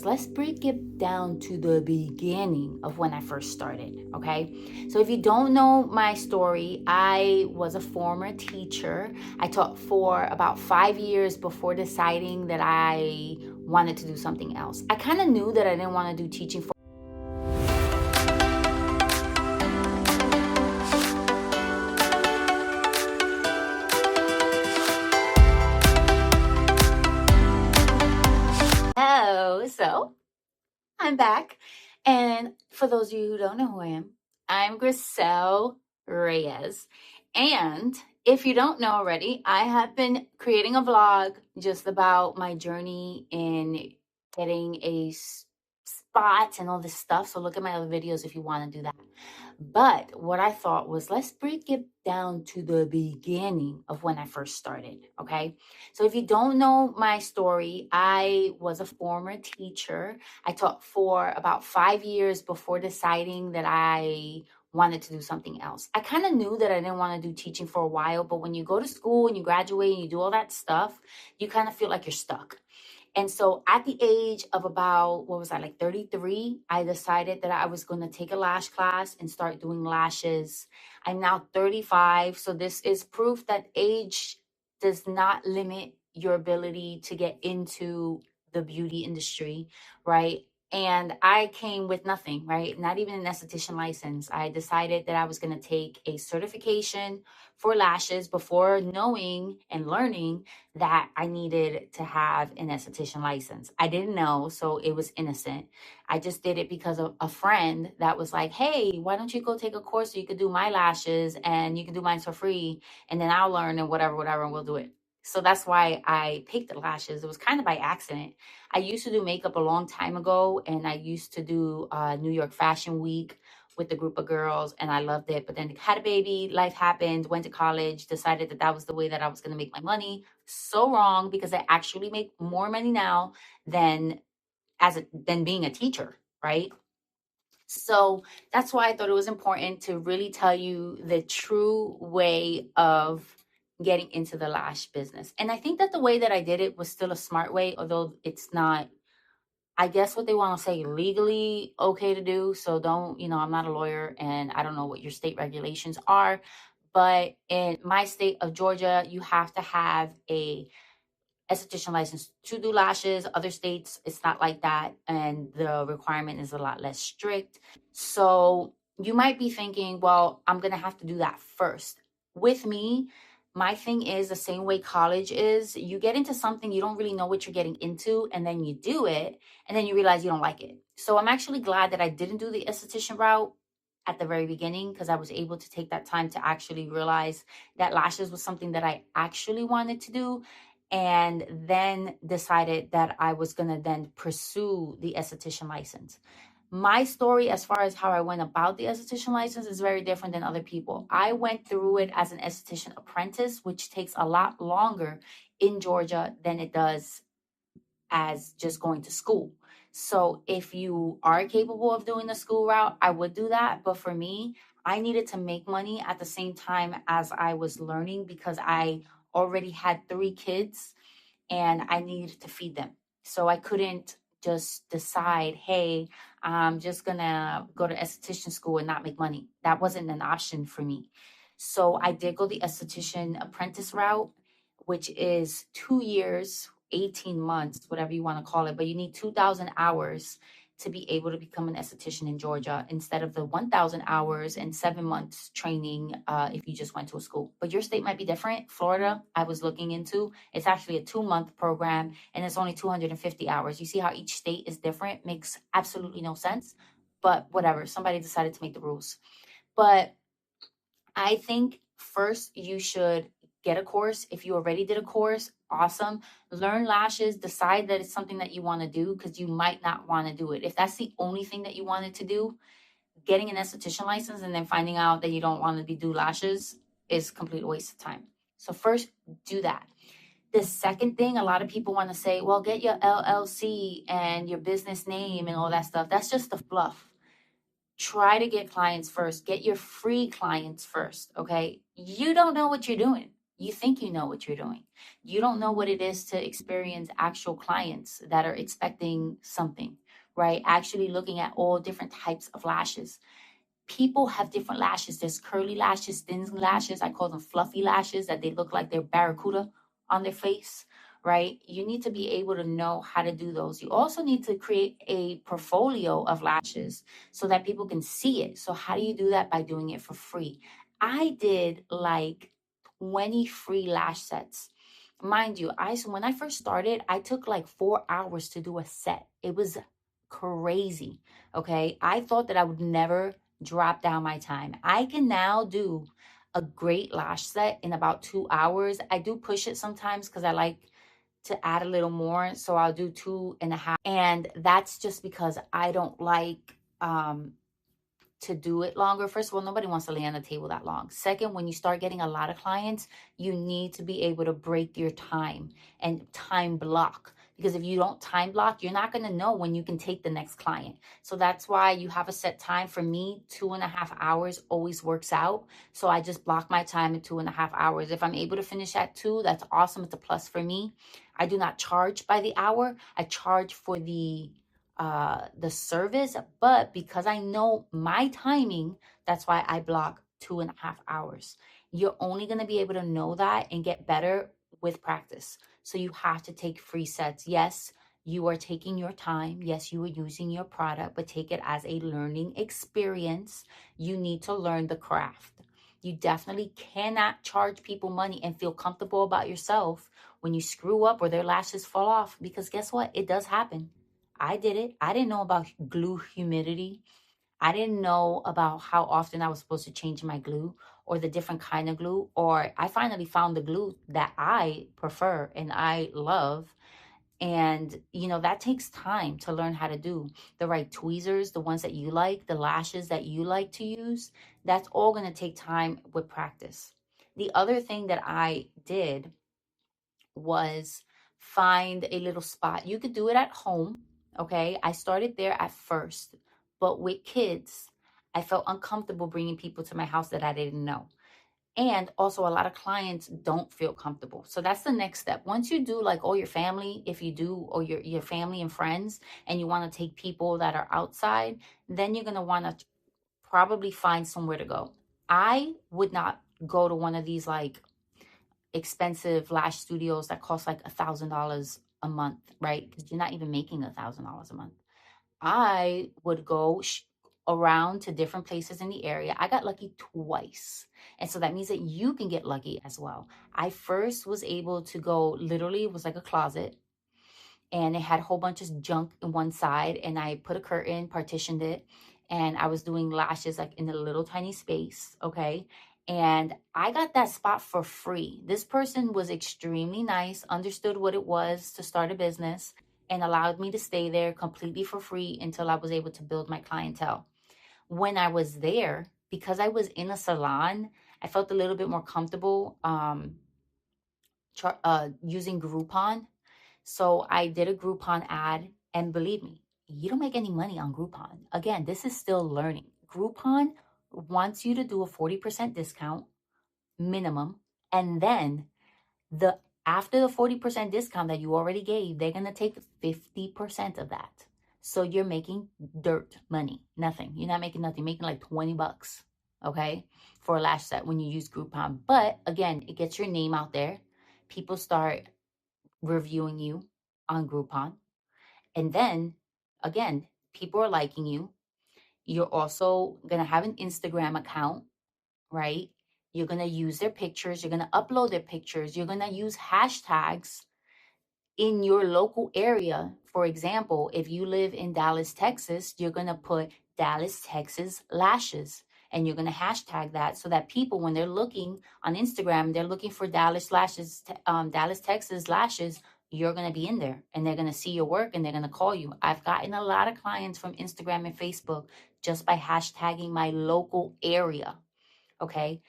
Let's break it down to the beginning of when I first started, okay? So if you don't know my story, I was a former teacher. I taught for about 5 years before deciding that I wanted to do something else. I kind of knew that I didn't want to do teaching for so I'm back. And for those of you who don't know who I am, I'm Griselle Reyes. And if you don't know already, I have been creating a vlog just about my journey in getting a spot and all this stuff. So look at my other videos if you want to do that. But what I thought was, let's break it down to the beginning of when I first started, okay? So if you don't know my story, I was a former teacher. I taught for about 5 years before deciding that I wanted to do something else. I kind of knew that I didn't want to do teaching for a while, but when you go to school and you graduate and you do all that stuff, you kind of feel like you're stuck. And so at the age of about, what was I, like 33, I decided that I was going to take a lash class and start doing lashes. I'm now 35. So this is proof that age does not limit your ability to get into the beauty industry, right? And I came with nothing, right? Not even an esthetician license. I decided that I was going to take a certification for lashes before knowing and learning that I needed to have an esthetician license. I didn't know, so it was innocent. I just did it because of a friend that was like, hey, why don't you go take a course so you could do my lashes and you can do mine for free, and then I'll learn and whatever, and we'll do it. So that's why I picked the lashes. It was kind of by accident. I used to do makeup a long time ago, and I used to do New York Fashion Week with a group of girls, and I loved it. But then had a baby, life happened, went to college, decided that that was the way that I was going to make my money. So wrong, because I actually make more money now than than being a teacher, right? So that's why I thought it was important to really tell you the true way of getting into the lash business. And I think that the way that I did it was still a smart way, although it's not, I guess, what they want to say legally okay to do. So don't, I'm not a lawyer and I don't know what your state regulations are. But in my state of Georgia, you have to have a esthetician license to do lashes. Other states, it's not like that. And the requirement is a lot less strict. So you might be thinking, well, I'm going to have to do that first. With me, my thing is the same way college is. You get into something, you don't really know what you're getting into, and then you do it, and then you realize you don't like it. So I'm actually glad that I didn't do the esthetician route at the very beginning, because I was able to take that time to actually realize that lashes was something that I actually wanted to do, and then decided that I was going to then pursue the esthetician license. My story, as far as how I went about the esthetician license, is very different than other people. I went through it as an esthetician apprentice, which takes a lot longer in Georgia than it does as just going to school. So if you are capable of doing the school route, I would do that. But for me, I needed to make money at the same time as I was learning, because I already had 3 kids and I needed to feed them. So I couldn't just decide, hey, I'm just gonna go to esthetician school and not make money. That wasn't an option for me. So I did go the esthetician apprentice route, which is 2 years, 18 months, whatever you want to call it, but you need 2,000 hours to be able to become an esthetician in Georgia, instead of the 1,000 hours and 7 months training if you just went to a school. But your state might be different. Florida, I was looking into, it's actually a 2-month program and it's only 250 hours. You see how each state is different? Makes absolutely no sense. But whatever, somebody decided to make the rules. But I think first you should get a course. If you already did a course, awesome. Learn lashes, decide that it's something that you want to do, because you might not want to do it. If that's the only thing that you wanted to do, getting an esthetician license and then finding out that you don't want to do lashes is a complete waste of time. So first, do that. The second thing, a lot of people want to say, well, get your LLC and your business name and all that stuff. That's just the fluff. Try to get clients first. Get your free clients first, okay? You don't know what you're doing. You think you know what you're doing. You don't know what it is to experience actual clients that are expecting something, right? Actually looking at all different types of lashes. People have different lashes. There's curly lashes, thin lashes. I call them fluffy lashes, that they look like they're barracuda on their face, right? You need to be able to know how to do those. You also need to create a portfolio of lashes so that people can see it. So how do you do that? By doing it for free. I did like 20 free lash sets. Mind you, when I first started, I took like 4 hours to do a set. It was crazy. Okay. I thought that I would never drop down my time. I can now do a great lash set in about 2 hours. I do push it sometimes because I like to add a little more. So I'll do 2.5. And that's just because I don't like to do it longer. First of all, nobody wants to lay on the table that long. Second, when you start getting a lot of clients, you need to be able to break your time and time block. Because if you don't time block, you're not going to know when you can take the next client. So that's why you have a set time. For me, 2.5 hours always works out. So I just block my time at 2.5 hours. If I'm able to finish at 2, that's awesome. It's a plus for me. I do not charge by the hour. I charge for the service, but because I know my timing, that's why I block 2.5 hours. You're only going to be able to know that and get better with practice. So you have to take free sets. Yes, you are taking your time. Yes, you are using your product, but take it as a learning experience. You need to learn the craft. You definitely cannot charge people money and feel comfortable about yourself when you screw up or their lashes fall off, because guess what? It does happen. I did it. I didn't know about glue humidity. I didn't know about how often I was supposed to change my glue or the different kind of glue. Or I finally found the glue that I prefer and I love. And, that takes time to learn how to do the right tweezers, the ones that you like, the lashes that you like to use. That's all going to take time with practice. The other thing that I did was find a little spot. You could do it at home. Okay. I started there at first, but with kids, I felt uncomfortable bringing people to my house that I didn't know. And also, a lot of clients don't feel comfortable. So that's the next step. Once you do like all your family, if you do, or your family and friends, and you want to take people that are outside, then you're going to want to probably find somewhere to go. I would not go to one of these like expensive lash studios that cost like $1,000 a month, right? Because you're not even making $1,000 a month. I would go around to different places in the area. I got lucky twice. And so that means that you can get lucky as well. I first was able to go, literally, it was like a closet, and it had a whole bunch of junk in one side, and I put a curtain, partitioned it, and I was doing lashes like in a little tiny space. Okay. And I got that spot for free. This person was extremely nice, understood what it was to start a business, and allowed me to stay there completely for free until I was able to build my clientele. When I was there, because I was in a salon, I felt a little bit more comfortable using Groupon. So I did a Groupon ad, and believe me, you don't make any money on Groupon. Again, this is still learning. Groupon wants you to do a 40% discount minimum, and then the after the 40% discount that you already gave, they're going to take 50% of that. So you're making dirt money, nothing. You're not making nothing. You're making like $20, okay, for a lash set when you use Groupon. But again, it gets your name out there. People start reviewing you on Groupon. And then again, people are liking you. You're also going to have an Instagram account, right? You're going to use their pictures. You're going to upload their pictures. You're going to use hashtags in your local area. For example, if you live in Dallas, Texas, you're going to put Dallas, Texas lashes. And you're going to hashtag that so that people, when they're looking on Instagram, they're looking for Dallas lashes, Dallas, Texas lashes, you're going to be in there and they're going to see your work and they're going to call you. I've gotten a lot of clients from Instagram and Facebook just by hashtagging my local area. Okay.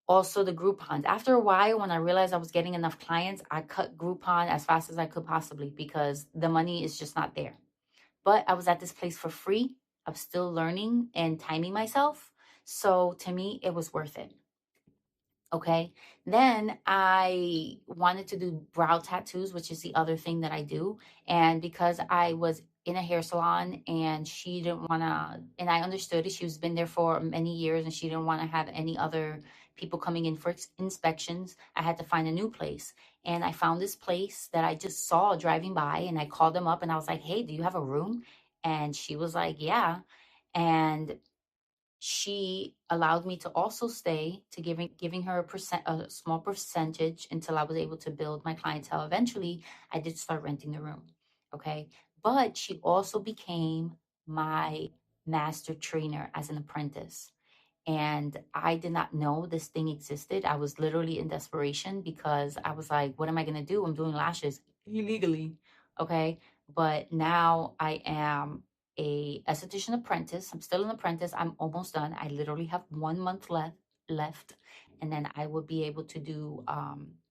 Also, the Groupons. After a while, when I realized I was getting enough clients, I cut Groupon as fast as I could possibly because the money is just not there. But I was at this place for free. I'm still learning and timing myself. So to me, it was worth it. Okay. Then I wanted to do brow tattoos, which is the other thing that I do. And because I was in a hair salon and she didn't want to, and I understood it, she was been there for many years and she didn't want to have any other people coming in for inspections. I had to find a new place. And I found this place that I just saw driving by, and I called them up and I was like, hey, do you have a room? And she was like, yeah. And she allowed me to also stay, to giving her a small percentage until I was able to build my clientele. Eventually I did start renting the room. Okay. But she also became my master trainer as an apprentice, and I did not know this thing existed. I was literally in desperation because I was like, what am I going to do? I'm doing lashes illegally. Okay. But now I am a esthetician apprentice. I'm still an apprentice. I'm almost done. I literally have 1 month left, and then I will be able to do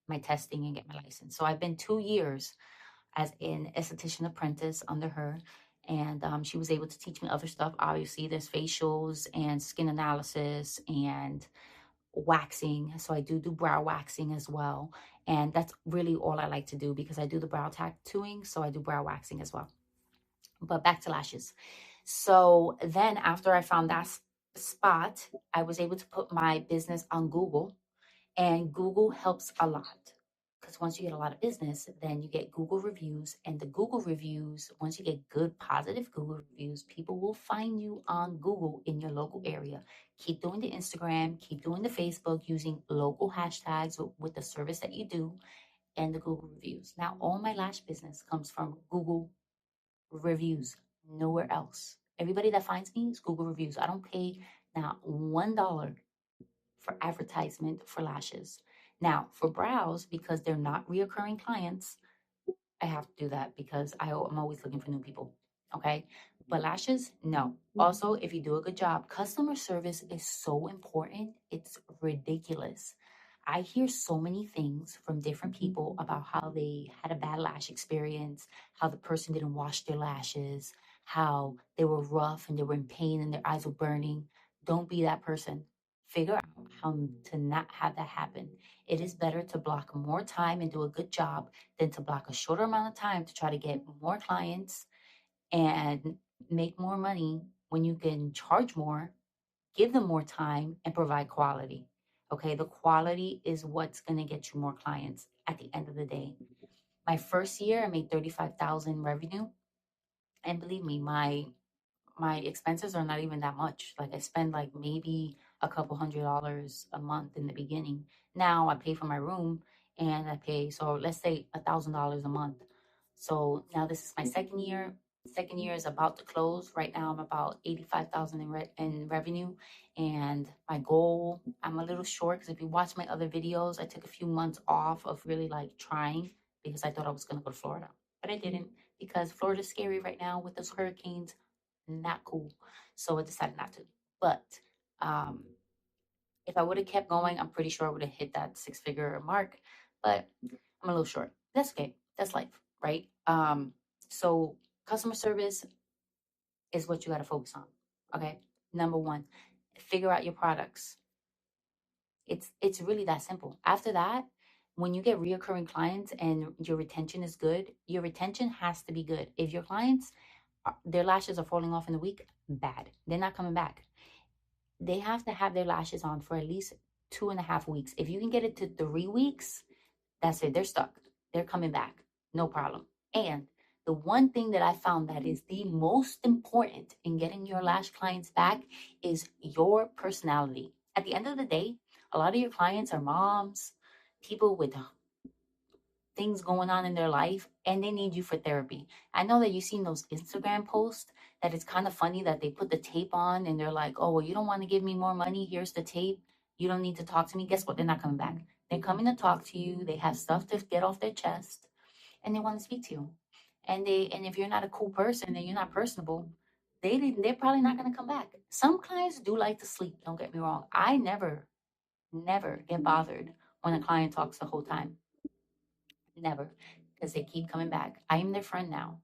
my testing and get my license. So I've been 2 years as an esthetician apprentice under her. And she was able to teach me other stuff. Obviously, there's facials and skin analysis and waxing. So I do brow waxing as well. And that's really all I like to do because I do the brow tattooing. So I do brow waxing as well. But back to lashes. So then after I found that spot, I was able to put my business on Google, and Google helps a lot because once you get a lot of business, then you get Google reviews. And the Google reviews, once you get good, positive Google reviews, people will find you on Google in your local area. Keep doing the Instagram, keep doing the Facebook, using local hashtags with the service that you do and the Google reviews. Now, all my lash business comes from Google reviews, nowhere else. Everybody that finds me is Google reviews. I don't pay now $1 for advertisement for lashes. Now, for brows, because they're not reoccurring clients, I have to do that because I'm always looking for new people. Okay. But lashes, no. Also, if you do a good job, customer service is so important. It's ridiculous. I hear so many things from different people about how they had a bad lash experience, how the person didn't wash their lashes, how they were rough and they were in pain and their eyes were burning. Don't be that person. Figure out how to not have that happen. It is better to block more time and do a good job than to block a shorter amount of time to try to get more clients and make more money when you can charge more, give them more time, and provide quality. Okay, the quality is what's going to get you more clients at the end of the day. My first year, I made 35,000 revenue, and believe me, my expenses are not even that much. Like I spend like maybe a couple $100 a month in the beginning. Now I pay for my room and I pay, so let's say $1,000 a month. So now this is my second year. Second year is about to close. Right now I'm about 85,000 in revenue. And my goal, I'm a little short because if you watch my other videos, I took a few months off of really like trying because I thought I was going to go to Florida. But I didn't because Florida's scary right now with those hurricanes, not cool. So I decided not to. But um, if I would have kept going, I'm pretty sure I would have hit that six-figure mark. But I'm a little short. That's okay. That's life, right? So customer service is what you got to focus on. Okay. Number one, figure out your products. It's really that simple. After that, when you get reoccurring clients and your retention is good, your retention has to be good. If your clients, their lashes are falling off in a week, bad. They're not coming back. They have to have their lashes on for at least 2.5 weeks. If you can get it to 3 weeks, that's it. They're stuck. They're coming back. No problem. And the one thing that I found that is the most important in getting your lash clients back is your personality. At the end of the day, a lot of your clients are moms, people with things going on in their life, and they need you for therapy. I know that you've seen those Instagram posts that it's kind of funny that they put the tape on and they're like, oh, well, you don't want to give me more money. Here's the tape. You don't need to talk to me. Guess what? They're not coming back. They're coming to talk to you. They have stuff to get off their chest and they want to speak to you. And if you're not a cool person and you're not personable, they're probably not going to come back. Some clients do like to sleep. Don't get me wrong. I never get bothered when a client talks the whole time. Never, because they keep coming back. I am their friend now,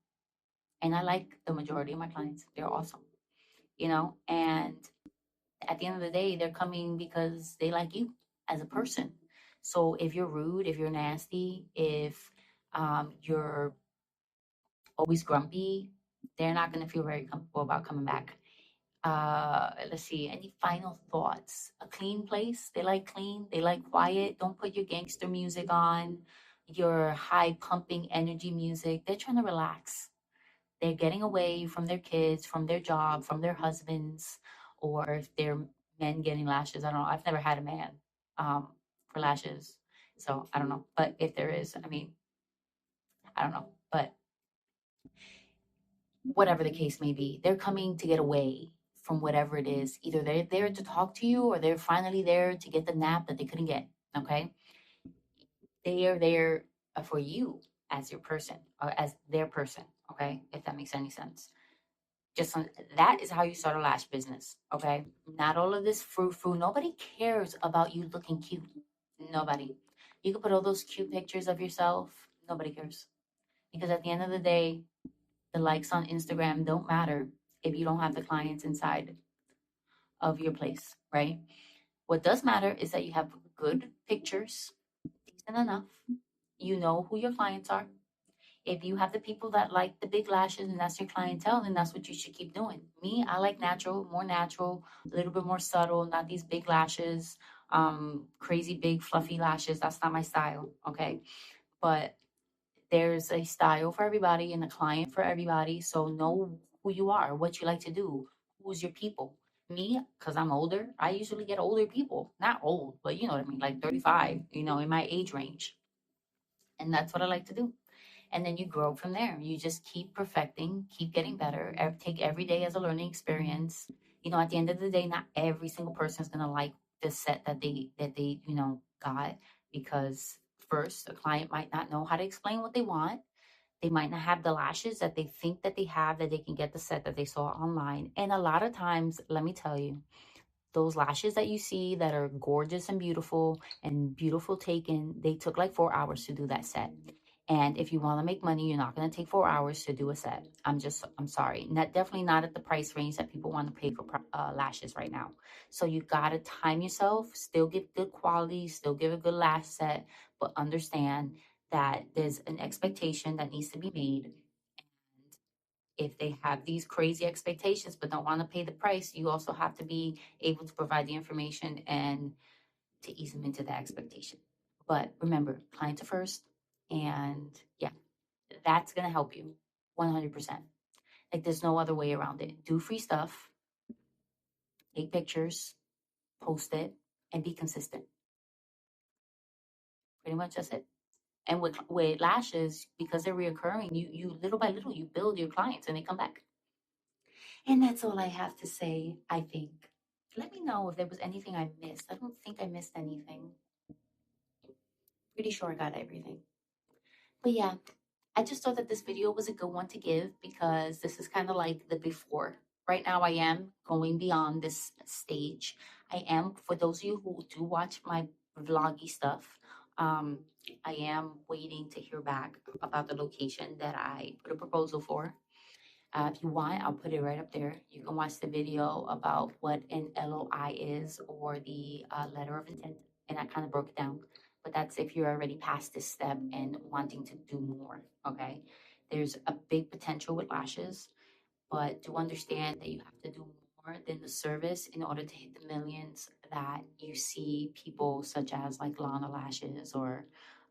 and I like the majority of my clients. They're awesome, and at the end of the day, they're coming because they like you. as a person. So if you're rude, if you're nasty, if you're always grumpy, they're not going to feel very comfortable about coming back. Let's see, any final thoughts? A clean place. They like clean, they like quiet. Don't put your gangster music on, your high pumping energy music. They're trying to relax. They're getting away from their kids, from their job, from their husbands, or if they're men getting lashes. I don't know. I've never had a man um, for lashes, so I don't know. But if there is, I mean, I don't know. But whatever the case may be, they're coming to get away from whatever it is. Either they're there to talk to you or they're finally there to get the nap that they couldn't get. Okay. They are there for you as your person, or as their person. Okay. If that makes any sense. Just that is how you start a lash business. Okay. Not all of this frou frou. Nobody cares about you looking cute. Nobody. You can put all those cute pictures of yourself. Nobody cares. Because at the end of the day, the likes on Instagram don't matter if you don't have the clients inside of your place, right? What does matter is that you have good pictures, decent enough. You know who your clients are. If you have the people that like the big lashes and that's your clientele, then that's what you should keep doing. Me, I like natural, more natural, a little bit more subtle, not these big lashes, crazy big fluffy lashes. That's not my style, okay? But there's a style for everybody and a client for everybody. So know who you are, what you like to do, who's your people. Me, because I'm older, I usually get older people. Not old, but you know what I mean, like 35, in my age range. And that's what I like to do. And then you grow from there. You just keep perfecting, keep getting better, take every day as a learning experience. At the end of the day, not every single person is gonna like the set that they got, because first, a client might not know how to explain what they want. They might not have the lashes that they think that they have, that they can get the set that they saw online. And a lot of times, let me tell you, those lashes that you see that are gorgeous and beautiful taken, they took like 4 hours to do that set. And if you want to make money, you're not going to take 4 hours to do a set. I'm sorry. Definitely not at the price range that people want to pay for lashes right now. So you got to time yourself, still give good quality, still give a good lash set, but understand that there's an expectation that needs to be made. If they have these crazy expectations but don't want to pay the price, you also have to be able to provide the information and to ease them into that expectation. But remember, clients are first. And yeah, that's going to help you 100%. Like there's no other way around it. Do free stuff, take pictures, post it, and be consistent. Pretty much that's it. And with lashes, because they're reoccurring, you little by little you build your clients and they come back. And that's all I have to say, I think. Let me know if there was anything I missed. I don't think I missed anything. Pretty sure I got everything. But yeah, I just thought that this video was a good one to give because this is kind of like the before. Right now, I am going beyond this stage. I am, for those of you who do watch my vloggy stuff, I am waiting to hear back about the location that I put a proposal for. If you want, I'll put it right up there. You can watch the video about what an LOI is, or the letter of intent. And I kind of broke it down. But that's if you're already past this step and wanting to do more, okay? There's a big potential with lashes, but to understand that you have to do more than the service in order to hit the millions that you see people such as like Lana Lashes or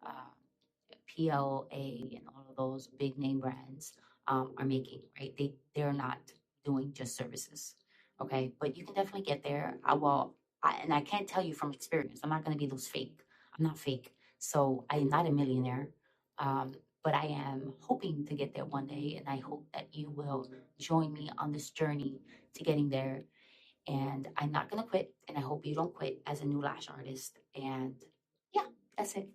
uh, PLA and all of those big name brands are making, right? They're not doing just services, okay? But you can definitely get there. And I can't tell you from experience. I'm not going to be those fake. I'm not fake, so I am not a millionaire. But I am hoping to get there one day, and I hope that you will join me on this journey to getting there. And I'm not going to quit, and I hope you don't quit as a new lash artist. And yeah, that's it.